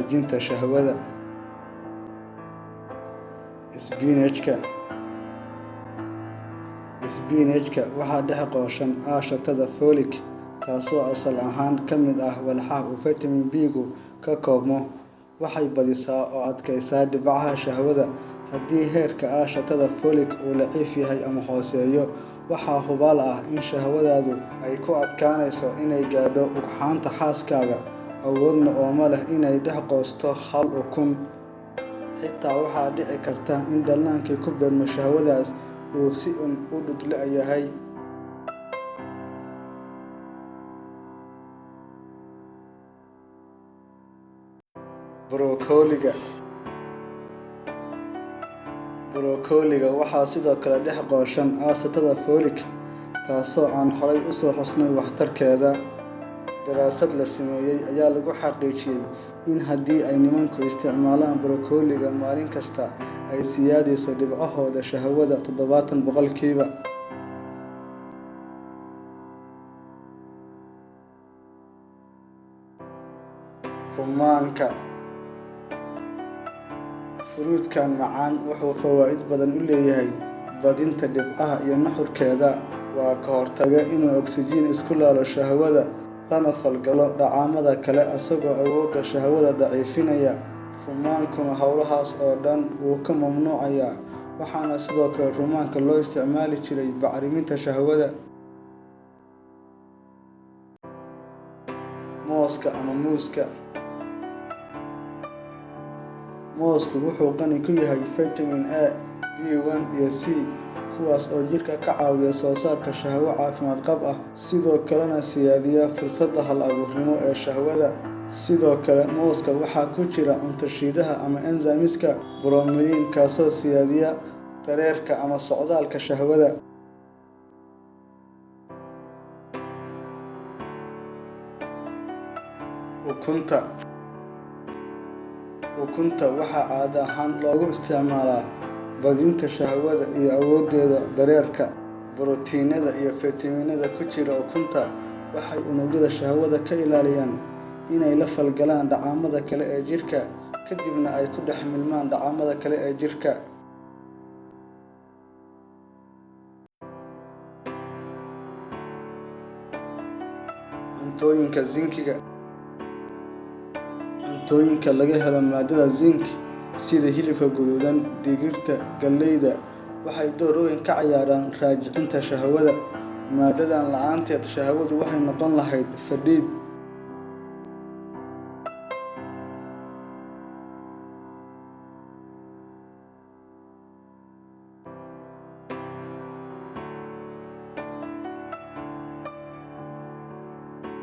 hagaajinta shahwada. Isbinaajka waxaa dhex qooshan aashitada folic, taasoo asal ahaan ka mid ah walxaha uu fitamiin B-gu ka koobmo. Waxay badisaa oo adkaysaa dhibcaha shahwada. Haddii heerka aashitada folic uu daciif yahay ama hooseeyo, waxaa hubaal ah in shahwadaadu ay ku adkaanayso inay gaadho ugxanta xaaskaaga, awoodna uma leh inay dhex qoosto hal ukun. Xitaa waxaa dhici karta in dhallaankii ku beermo shahwadaas uu si uun u dhug la'yahay. Brokoliga waxaa sidoo kale dhex qooshan aashitada folic, taasoo aan horay u soo xusnay waxtarkeeda. Daraasad la sameeyay ayaa lagu xaqiijiyay in haddii ay nimanku isticmaalaan brokoliga maalin kasta, ay siyaadiso dhibcahooda shahwada 70%. Rumaanka. Furuutkan macaan wuxuu fawaa'id badan u leeyahay badinta dhibcaha iyo nuxurkeeda. Waa ka hortaga inuu oksijiin isku laalo shahwada, lana falgalo dheecaamada kale isagoo awoodda shahwada daciifinaya. Rumaankuna hawlahaas oo dhan wuu ka mamnuucayaa. Waxaana sidoo kale rumaanka loo isticmaali jiray bacriminta shahwada. Mooska ama muuska. Moosku wuxuu qani ku yahay fitamiin A, B1 iyo C, kuwaas oo jidhka ka caawiya soo saarka shahwo caafimaad qab ah, sidoo kalena siyaadiya fursadda hal-abuurnimo ee shahwada. Sidoo kale, mooska waxaa ku jira cunto-shiidaha ama enzymeska bromelain, kaasoo siyaadiya dareerka ama socdaalka shahwada. Ukunta waxaa caadi ahaan loogu isticmaalaa badinta shahwada iyo awooddeeda dareerka. Borotiinada iyo fitamiinada ku jira ukunta waxay unugyada shahwada ka ilaaliyaan inay la falgalaan dheecaamada kale ee jidhka, kadibna ay ku dhex milmaan dheecaamada kale ee jidhka. Cuntooyinka zinkiga. Cuntooyinka laga helo maadada zinc sida hilibka guduudan, digirta, galleyda waxay door weyn ka ciyaaraan raajicinta shahwada. Maadadan la'aanteed, shahwadu waxay noqon lahayd fadhiid.